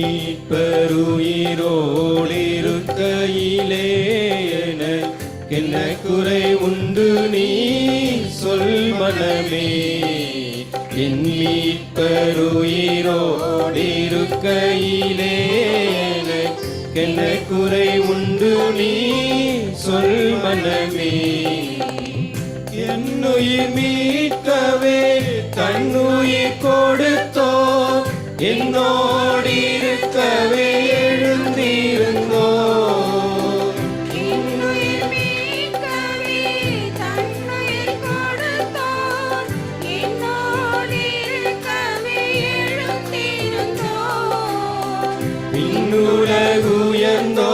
மீட்பருயிரோடிருக்கையிலே என்ன குறை உண்டு நீ சொல் மனமே. என் மீட்பருயிரோடிருக்கையிலே என்ன குறை உண்டு நீ சொல் மனமே. என்னுயிர் மீட்கவே தன்னுயிர் கொடுத்தோ, என்னோடிருக்கவே எழுந்திருந்தோ. என்னுயிர் மீட்கவே தன்னுயிர் கொடுத்தோர், என்னோடிருக்கவே எழுந்திருந்தோர். விண்ணுலகுயர்ந்தோ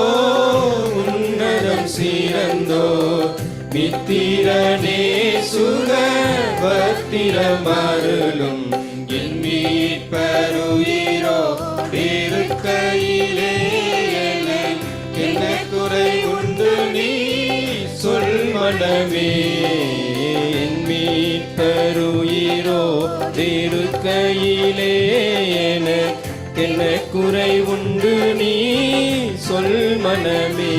உன்னதம் சீரந்தோ, மித்திரனே சுகபத்திரமருளும். என் மீட்பருயிரோடிருக்கையிலே என்ன குறை உண்டு நீ சொல் மனமே. என் மீட்பருயிரோடிருக்கையிலே என்ன குறை உண்டு நீ சொல் மனமே.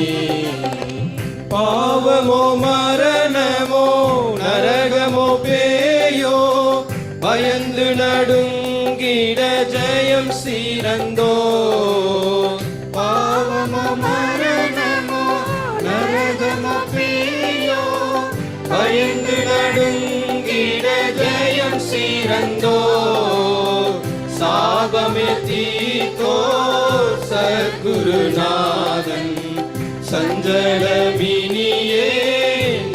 பாவமோ மரணமோ நரகமோ பேயோ, பயந்து நடுங்கிட ஜெயம் சீரந்தோ. பாவமோ மரணமோ நரகமோ பேயோ, பயந்து நடுங்கிட ஜெயம் சீரந்தோ. சாபமே தீர்த்தோ சத்குருநாதன், சஞ்சலமினியே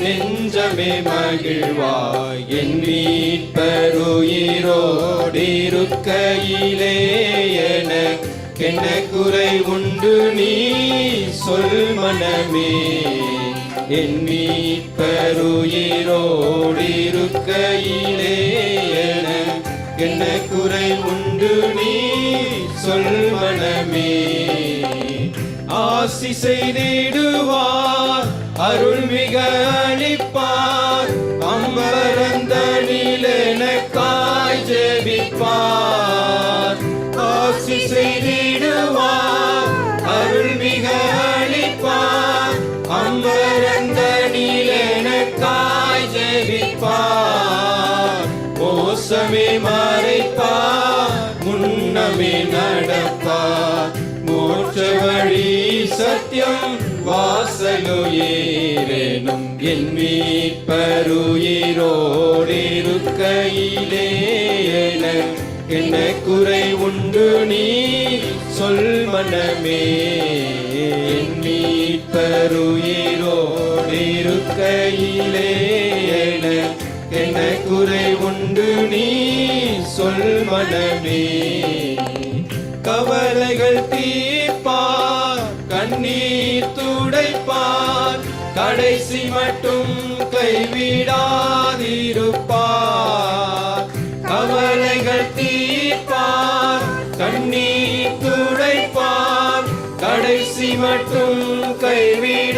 நெஞ்சமே மகிழ்வாய். என் மீட்பருயிரோடிருக்கையிலே என்ன குறை உண்டு நீ சொல் மனமே. என் மீட்பருயிரோடிருக்கையிலே என்ன குறை உண்டு நீ சொல் மனமே. ஆசி செய்திடுவார், அருள்மிக அளிப்பார், அம்பரந்தனில் எனக்காய் ஜெபிப்பார். ஆசி செய்திடுவார், அருள்மிக அளிப்பார், அம்பரந்தனில் எனக்காய் ஜெபிப்பார். மோசமே மறைப்பார், முன்னமே நடப்பார், மோட்ச வழி சத்தியம் வாசலுயேனும். என் மீட்பருயிரோடிருக்கையிலே என்ன குறை உண்டு நீ சொல் மனமே. என் மீட்பருயிரோடிருக்கையிலே என்ன குறை உண்டு நீ சொல் மனமே. கவலைகள் தீர்ப்பார், கண்ணீர் துடைப்பார், கடைசி மட்டும் கைவிடாதிருப்பார். கவலைகள் தீர்ப்பார், கண்ணீர் துடைப்பார், கடைசி மட்டும் கைவிடாதிருப்பார்.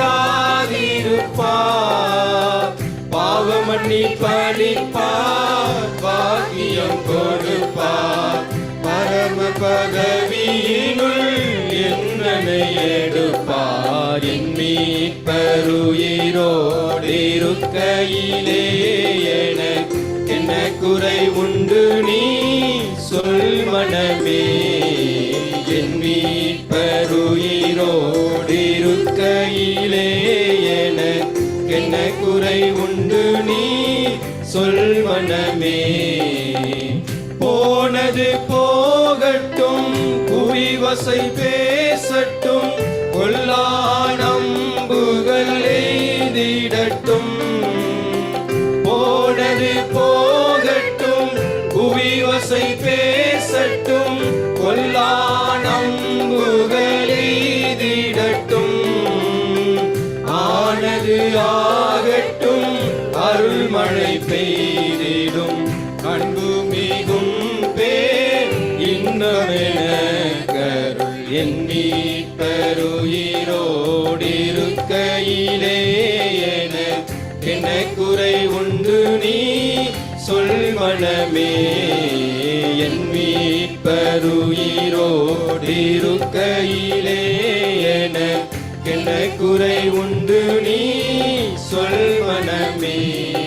பாவமன்னிப்பளிப்பார், பாக்கியம் கொடுப்பார், பரம பதவியினுள் என்னை எடுப்பார். என் மீட்பருயிரோடிருக்கையிலே என்ன குறை உண்டு நீ சொல் மனமே. என் மீட்பருயிரோடிருக்கையிலே என்ன குறை உண்டு நீ சொல் மனமே. போனது போகட்டும், குவிவசை பேசட்டும், கொல்லா நம்புகள் எய்திடட்டும். போனது போகட்டும், குவிவசை பேசட்டும், கொல்லா நம்புகள் எய்திடட்டும். ஆனது ஆகட்டும், அருள்மழை பெய்திடும், அன்பு மிகும் பேர் இன்னமெனக்கருள். என் மீட்பருயிரோடிருக்கையிலே என்ன குறை உண்டு நீ சொல் மனமே. என் மீட்ப மீட்பருயிரோடிருக்கையிலே எனக்கென்ன குறை உண்டு நீ சொல் மனமே.